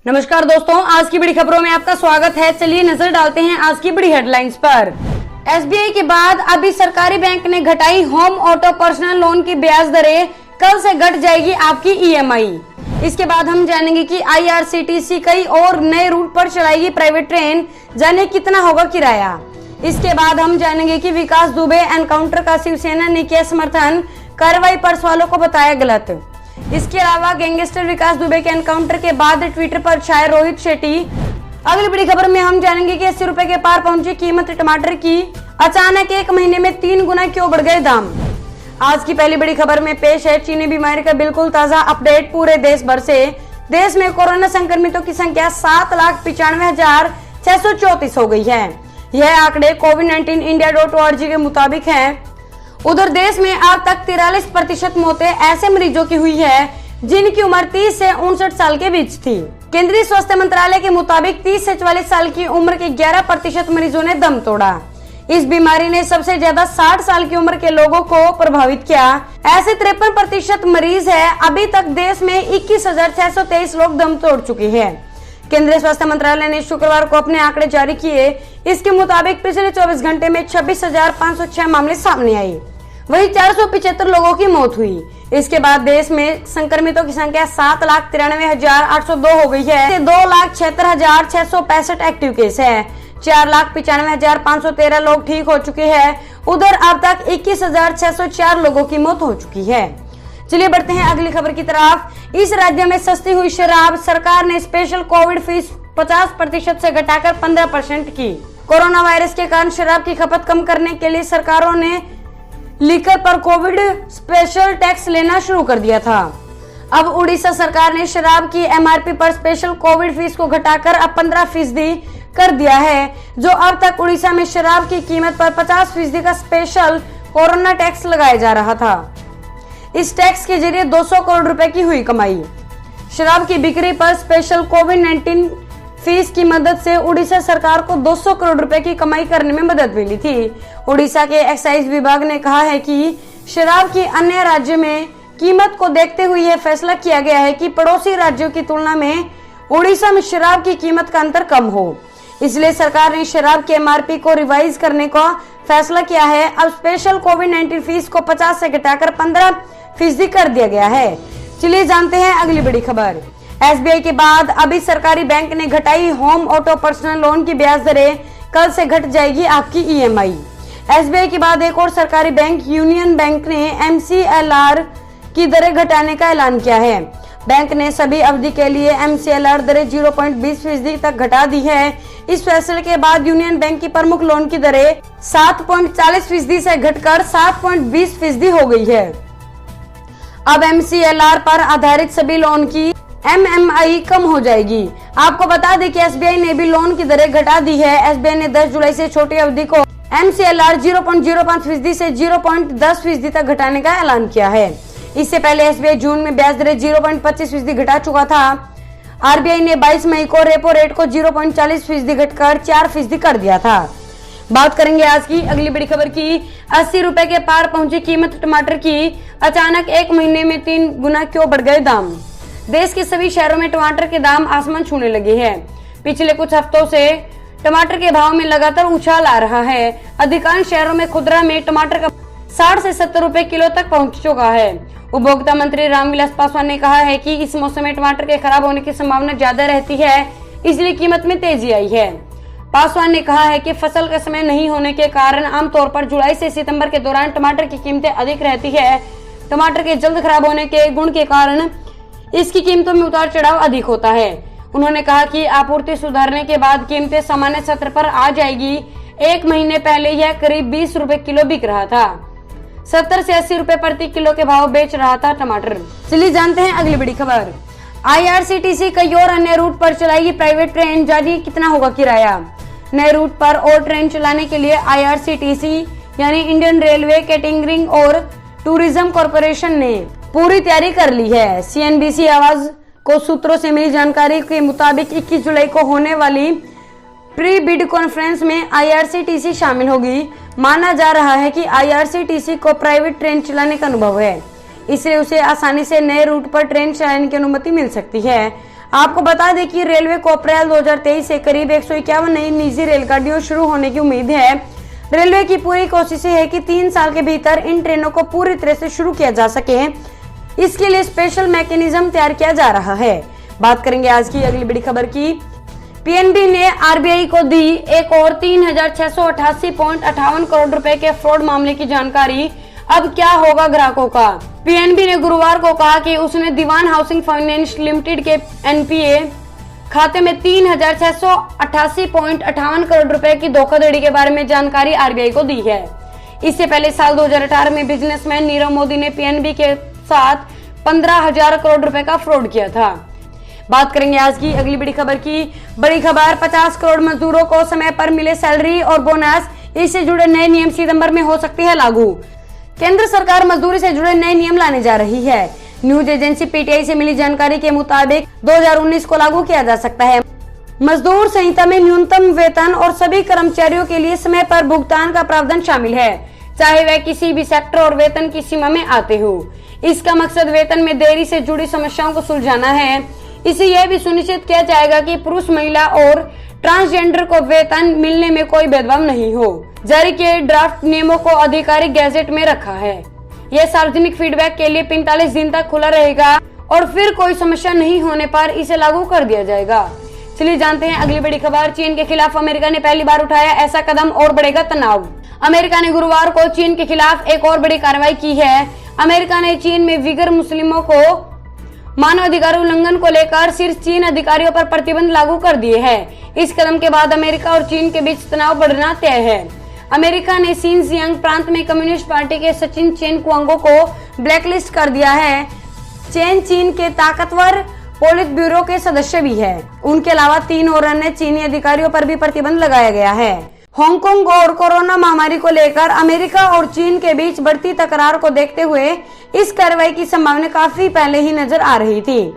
नमस्कार दोस्तों, आज की बड़ी खबरों में आपका स्वागत है। चलिए नजर डालते हैं आज की बड़ी हेडलाइंस पर। एसबीआई के बाद अभी सरकारी बैंक ने घटाई होम ऑटो पर्सनल लोन की ब्याज दरें, कल से घट जाएगी आपकी ईएमआई। इसके बाद हम जानेंगे कि आईआरसीटीसी कई और नए रूट पर चलाएगी प्राइवेट ट्रेन, जाने कितना होगा किराया। इसके बाद हम जानेंगे कि विकास दुबे एनकाउंटर का शिवसेना ने किया समर्थन, कार्रवाई पर सवालों को बताया गलत। इसके अलावा गैंगस्टर विकास दुबे के एनकाउंटर के बाद ट्विटर पर छाए रोहित शेट्टी। अगली बड़ी खबर में हम जानेंगे कि 80 रुपए के पार पहुंची कीमत टमाटर की, अचानक एक महीने में 3 गुना क्यों बढ़ गए दाम। आज की पहली बड़ी खबर में पेश है चीनी बीमारी का बिल्कुल ताजा अपडेट पूरे देश भर से। देश में कोरोना संक्रमितों की संख्या 7,95,634 हो गई है। यह आंकड़े covid19india.org के मुताबिक है। उधर देश में अब तक 43% मौतें ऐसे मरीजों की हुई है जिनकी उम्र 30 से 59 साल के बीच थी। केंद्रीय स्वास्थ्य मंत्रालय के मुताबिक 30 से 44 साल की उम्र के 11% मरीजों ने दम तोड़ा। इस बीमारी ने सबसे ज्यादा 60 साल की उम्र के लोगों को प्रभावित किया। ऐसे 53% मरीज है। अभी तक देश में 21,623 लोग दम तोड़ चुके हैं। केंद्रीय स्वास्थ्य मंत्रालय ने शुक्रवार को अपने आंकड़े जारी किए। इसके मुताबिक पिछले 24 घंटे में 26,506 मामले सामने आए, वही 475 लोगों की मौत हुई। इसके बाद देश में संक्रमितों की संख्या 7,93,802 हो गई है। 2,76,665 एक्टिव केस है। 4,95,513 लोग ठीक हो चुके हैं। उधर अब तक 21,604 लोगों की मौत हो चुकी है। चलिए बढ़ते हैं अगली खबर की तरफ। इस राज्य में सस्ती हुई शराब, सरकार ने स्पेशल कोविड फीस 50% से घटाकर 15% की। कोरोना वायरस के कारण शराब की खपत कम करने के लिए सरकारों ने लीकर पर कोविड स्पेशल टैक्स लेना शुरू कर दिया था। अब उड़ीसा सरकार ने शराब की एमआरपी पर स्पेशल कोविड फीस को घटाकर अब 15% कर दिया है, जो अब तक उड़ीसा में शराब की कीमत पर 50% का स्पेशल कोरोना टैक्स लगाया जा रहा था। इस टैक्स के जरिए 200 करोड़ रुपए की हुई कमाई। शराब की बिक्री पर स्पेशल कोविड-19 फीस की मदद से उड़ीसा सरकार को 200 करोड़ रुपए की कमाई करने में मदद मिली थी। उड़ीसा के एक्साइज विभाग ने कहा है कि शराब की अन्य राज्यों में कीमत को देखते हुए यह फैसला किया गया है कि पड़ोसी राज्यों की तुलना में उड़ीसा में शराब की कीमत का अंतर कम हो। इसलिए सरकार ने शराब के एमआरपी को रिवाइज करने का फैसला किया है। अब स्पेशल कोविड-19 फीस को 50 से घटाकर 15% कर दिया गया है। चलिए जानते हैं अगली बड़ी खबर। एसबीआई के बाद अभी सरकारी बैंक ने घटाई होम ऑटो पर्सनल लोन की ब्याज दरें, कल से घट जाएगी आपकी ईएमआई। एसबीआई के बाद एक और सरकारी बैंक यूनियन बैंक ने एमसीएलआर की दरें घटाने का ऐलान किया है। बैंक ने सभी अवधि के लिए एमसीएलआर दरें 0.20% तक घटा दी है। इस फैसले के बाद यूनियन बैंक की प्रमुख लोन की दरें 7.40% से घटकर 7.20% हो गई है। अब एमसीएलआर पर आधारित सभी लोन की एमएमआई कम हो जाएगी। आपको बता दें कि एसबीआई ने भी लोन की दरें घटा दी है। एसबीआई ने 10 जुलाई से छोटी अवधि को एमसीएलआर 0.05% से 0.10% तक घटाने का ऐलान किया है। इससे पहले एसबीआई जून में ब्याज दरें 0.25% घटा चुका था। आरबीआई ने 22 मई को रेपो रेट को 0.40% घटकर 4% कर दिया था। बात करेंगे आज की अगली बड़ी खबर की। 80 रुपए के पार पहुंची कीमत टमाटर की, अचानक एक महीने में 3 गुना क्यों बढ़ गए दाम। देश के सभी शहरों में टमाटर के दाम आसमान छूने लगे हैं। पिछले कुछ हफ्तों से टमाटर के भाव में लगातार उछाल आ रहा है। अधिकांश शहरों में खुदरा में टमाटर का 60 से 70 रुपए किलो तक पहुंच चुका है। उपभोक्ता मंत्री रामविलास पासवान ने कहा है कि इस मौसम में टमाटर के खराब होने की संभावना ज्यादा रहती है, इसलिए कीमत में तेजी आई है। पासवान ने कहा है कि फसल का समय नहीं होने के कारण आमतौर पर जुलाई से सितंबर के दौरान टमाटर की कीमतें अधिक रहती है। टमाटर के जल्द खराब होने के गुण के कारण इसकी कीमतों में उतार चढ़ाव अधिक होता है। उन्होंने कहा कि आपूर्ति सुधारने के बाद कीमतें सामान्य स्तर पर आ जाएगी। एक महीने पहले यह करीब 20 रुपए किलो बिक रहा था। 70 से 80 रुपए प्रति किलो के भाव बेच रहा था टमाटर। चलिए जानते हैं अगली बड़ी खबर। आईआरसीटीसी कई और अन्य रूट पर चलाएगी प्राइवेट ट्रेन, जानिए कितना होगा किराया। नए रूट पर और ट्रेन चलाने के लिए आईआरसीटीसी यानी इंडियन रेलवे कैटरिंग और टूरिज्म कॉर्पोरेशन ने पूरी तैयारी कर ली है। सीएनबीसी आवाज को सूत्रों से मिली जानकारी के मुताबिक 21 जुलाई को होने वाली प्री बिड कॉन्फ्रेंस में आईआरसीटीसी शामिल होगी। माना जा रहा है कि आईआरसीटीसी को प्राइवेट ट्रेन चलाने का अनुभव है, इसलिए उसे आसानी से नए रूट पर ट्रेन चलाने की अनुमति मिल सकती है। आपको बता दें कि रेलवे को अप्रैल 2023 से करीब 151 नई निजी रेलगाड़ियां शुरू होने की उम्मीद है। रेलवे की पूरी कोशिश है कि 3 साल के भीतर इन ट्रेनों को पूरी तरह से शुरू किया जा सके। इसके लिए स्पेशल मैकेनिज्म तैयार किया जा रहा है। बात करेंगे आज की अगली बड़ी खबर की। पीएनबी ने आरबीआई को दी एक और 3688.58 करोड़ रुपए के फ्रॉड मामले की जानकारी। अब क्या होगा ग्राहकों का? पीएनबी ने गुरुवार को कहा कि उसने दीवान हाउसिंग फाइनेंस लिमिटेड के एनपीए खाते में 3688.58 करोड़ रुपए की धोखाधड़ी के बारे में जानकारी आरबीआई को दी है। इससे पहले साल 2018 में बिजनेसमैन नीरव मोदी ने पीएनबी के साथ 15,000 करोड़ रुपए का फ्रॉड किया था। बात करेंगे आज की अगली बड़ी खबर की। बड़ी खबर 50 करोड़ मजदूरों को समय पर मिले सैलरी और बोनस, इससे जुड़े नए नियम सितंबर में हो सकते हैं लागू। केंद्र सरकार मजदूरी से जुड़े नए नियम लाने जा रही है। न्यूज एजेंसी पीटीआई से मिली जानकारी के मुताबिक 2019 को लागू किया जा सकता है। मजदूर संहिता में न्यूनतम वेतन और सभी कर्मचारियों के लिए समय पर भुगतान का प्रावधान शामिल है, चाहे वह किसी भी सेक्टर और वेतन की सीमा में आते हो। इसका मकसद वेतन में देरी से जुड़ी समस्याओं को सुलझाना है। इसे यह भी सुनिश्चित किया जाएगा कि पुरुष, महिला और ट्रांसजेंडर को वेतन मिलने में कोई भेदभाव नहीं हो। जारी किए ड्राफ्ट नियमों को आधिकारिक गैजेट में रखा है। यह सार्वजनिक फीडबैक के लिए 45 दिन तक खुला रहेगा और फिर कोई समस्या नहीं होने पर इसे लागू कर दिया जाएगा। चलिए जानते हैं अगली बड़ी खबर। चीन के खिलाफ अमेरिका ने पहली बार उठाया ऐसा कदम और बढ़ेगा तनाव। अमेरिका ने गुरुवार को चीन के खिलाफ एक और बड़ी कार्रवाई की है। अमेरिका ने चीन में विगर मुस्लिमों को मानवाधिकार उल्लंघन को लेकर शीर्ष चीन अधिकारियों पर प्रतिबंध लागू कर दिए हैं। इस कदम के बाद अमेरिका और चीन के बीच तनाव बढ़ना तय है। अमेरिका ने शिनजियांग प्रांत में कम्युनिस्ट पार्टी के सचिन चेन कुआंगो को ब्लैकलिस्ट कर दिया है। चेन चीन के ताकतवर पोलित ब्यूरो के सदस्य भी है। उनके अलावा 3 और अन्य चीनी अधिकारियों पर भी प्रतिबंध लगाया गया है। हांगकांग और कोरोना महामारी को लेकर अमेरिका और चीन के बीच बढ़ती तकरार को देखते हुए इस कार्रवाई की संभावना काफी पहले ही नजर आ रही थी।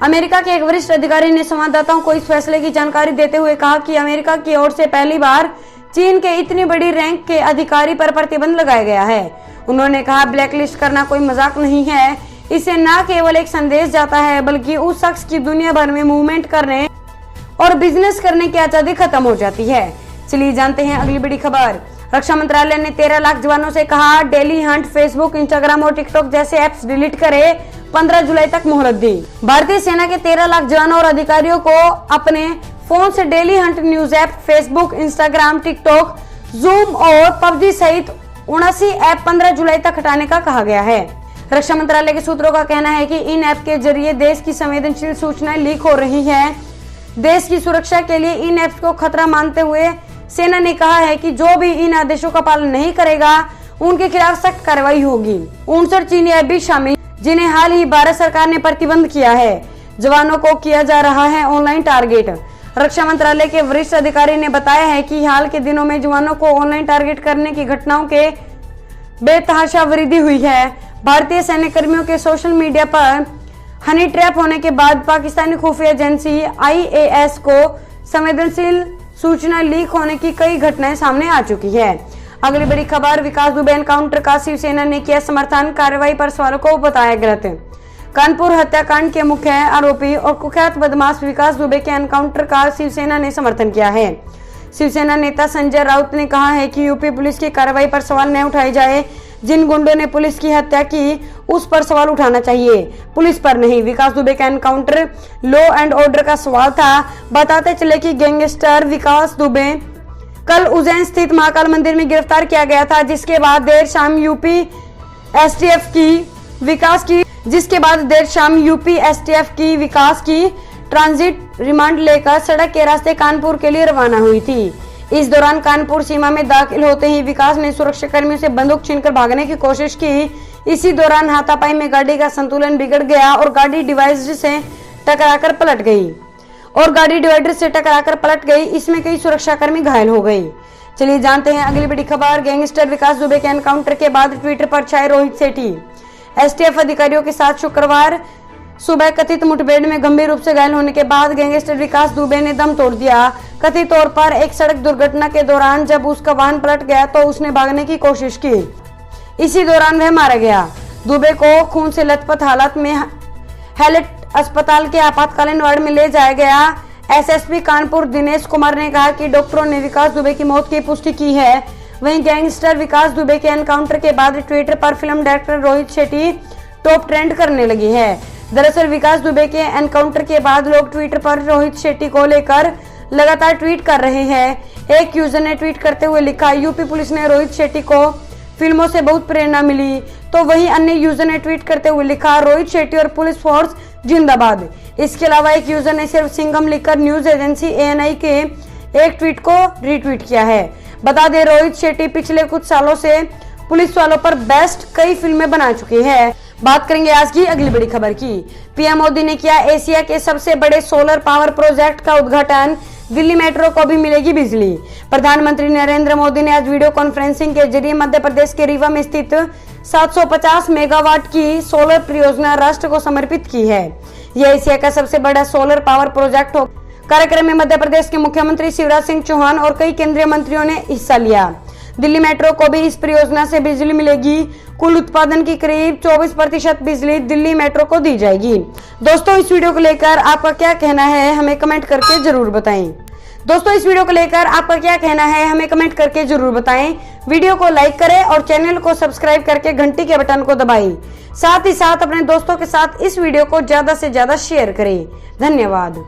अमेरिका के एक वरिष्ठ अधिकारी ने संवाददाताओं को इस फैसले की जानकारी देते हुए कहा कि अमेरिका की ओर से पहली बार चीन के इतनी बड़ी रैंक के अधिकारी पर प्रतिबंध लगाया गया है। उन्होंने कहा, ब्लैकलिस्ट करना कोई मजाक नहीं है। इससे न केवल एक संदेश जाता है बल्कि उस शख्स की दुनिया भर में मूवमेंट करने और बिजनेस करने की आजादी खत्म हो जाती है। चलिए जानते हैं अगली बड़ी खबर। रक्षा मंत्रालय ने 13 लाख जवानों से कहा, डेली हंट, फेसबुक, इंस्टाग्राम और टिकटॉक जैसे ऐप्स डिलीट करे। 15 जुलाई तक मोहलत दी। भारतीय सेना के 13 लाख जवानों और अधिकारियों को अपने फोन से daily Hunt news app, Facebook, Instagram, TikTok, zoom और पबजी सहित 79 ऐप 15 जुलाई तक हटाने का कहा गया है। रक्षा मंत्रालय के सूत्रों का कहना है कि इन ऐप के जरिए देश की संवेदनशील सूचनाएं लीक हो रही है। देश की सुरक्षा के लिए इन ऐप्स को खतरा मानते हुए सेना ने कहा है कि जो भी इन आदेशों का पालन नहीं करेगा उनके खिलाफ सख्त कार्रवाई होगी। 59 चीनी ऐप भी शामिल, जिन्हें हाल ही भारत सरकार ने प्रतिबंध किया है। जवानों को किया जा रहा है ऑनलाइन टारगेट। रक्षा मंत्रालय के वरिष्ठ अधिकारी ने बताया है कि हाल के दिनों में जवानों को ऑनलाइन टारगेट करने की घटनाओं के बेतहाशा वृद्धि हुई है। भारतीय सैन्य कर्मियों के सोशल मीडिया पर हनी ट्रैप होने के बाद पाकिस्तानी खुफिया एजेंसी IAS को संवेदनशील सूचना लीक होने की कई घटनाएं सामने आ चुकी है। अगली बड़ी खबर, विकास दुबे एनकाउंटर का शिवसेना ने किया समर्थन, कार्रवाई पर सवालों को बताया गलत। कानपुर हत्याकांड के मुख्य आरोपी और कुख्यात बदमाश विकास दुबे के एनकाउंटर का शिवसेना ने समर्थन किया है। शिवसेना नेता संजय राउत ने कहा है कि यूपी पुलिस की कार्रवाई पर सवाल न उठाए जाए। जिन गुंडों ने पुलिस की हत्या की उस पर सवाल उठाना चाहिए, पुलिस पर नहीं। विकास दुबे का एनकाउंटर लॉ एंड ऑर्डर का सवाल था। बताते चले कि गैंगस्टर विकास दुबे कल उज्जैन स्थित महाकाल मंदिर में गिरफ्तार किया गया था, जिसके बाद देर शाम यूपी एसटीएफ की विकास की ट्रांजिट रिमांड लेकर सड़क के रास्ते कानपुर के लिए रवाना हुई थी। इस दौरान कानपुर सीमा में दाखिल होते ही विकास ने सुरक्षा कर्मियों से बंदूक छीनकर भागने की कोशिश की। इसी दौरान हाथापाई में गाड़ी का संतुलन बिगड़ गया और गाड़ी डिवाइडर से टकराकर पलट गई। इसमें कई सुरक्षाकर्मी घायल हो गए। चलिए जानते हैं अगली बड़ी खबर। गैंगस्टर विकास दुबे के एनकाउंटर के बाद ट्विटर पर छाए रोहित सेठी। एसटीएफ अधिकारियों के साथ शुक्रवार सुबह कथित मुठभेड़ में गंभीर रूप से घायल होने के बाद गैंगस्टर विकास दुबे ने दम तोड़ दिया। कथित तौर पर एक सड़क दुर्घटना के दौरान जब उसका वाहन पलट गया तो उसने भागने की कोशिश की। इसी दौरान वह मारा गया। दुबे को खून से लथपथ हालत में अस्पताल के आपातकालीन वार्ड में ले जाया गया। एसएसपी कानपुर दिनेश कुमार ने कहा कि डॉक्टरों ने विकास दुबे की मौत की पुष्टि की है। वहीं गैंगस्टर विकास दुबे के एनकाउंटर के बाद ट्विटर पर film director Rohit Shetty top trend करने लगी है। दरअसल विकास दुबे के एनकाउंटर के बाद लोग ट्विटर पर रोहित शेट्टी को लेकर लगातार ट्वीट कर रहे हैं। एक यूजर ने ट्वीट करते हुए लिखा, यूपी पुलिस ने रोहित शेट्टी को फिल्मों से बहुत प्रेरणा मिली। तो वहीं अन्य यूजर ने ट्वीट करते हुए लिखा, रोहित शेट्टी और पुलिस फोर्स जिंदाबाद। इसके अलावा एक यूजर ने सिर्फ सिंघम लिखकर न्यूज एजेंसी ANI के एक ट्वीट को रीट्वीट किया है। बता दें, रोहित शेट्टी पिछले कुछ सालों से पुलिस वालों पर बेस्ट कई फिल्में बना चुके हैं। बात करेंगे आज की अगली बड़ी खबर की। पीएम मोदी ने किया एशिया के सबसे बड़े सोलर पावर प्रोजेक्ट का उद्घाटन। दिल्ली मेट्रो को भी मिलेगी बिजली। प्रधानमंत्री नरेंद्र मोदी ने आज वीडियो कॉन्फ्रेंसिंग के जरिए मध्य प्रदेश के रीवा में स्थित 750 मेगावाट की सोलर परियोजना राष्ट्र को समर्पित की है। यह एशिया का सबसे बड़ा सोलर पावर प्रोजेक्ट हो। कार्यक्रम में मध्य प्रदेश के मुख्यमंत्री शिवराज सिंह चौहान और कई केंद्रीय मंत्रियों ने हिस्सा लिया। दिल्ली मेट्रो को भी इस परियोजना से बिजली मिलेगी। कुल उत्पादन की करीब 24% बिजली दिल्ली मेट्रो को दी जाएगी। दोस्तों, इस वीडियो को लेकर आपका क्या कहना है हमें कमेंट करके जरूर बताएं। वीडियो को लाइक करें और चैनल को सब्सक्राइब करके घंटी के बटन को दबाएं। साथ ही साथ अपने दोस्तों के साथ इस वीडियो को ज्यादा से ज्यादा शेयर करें। धन्यवाद।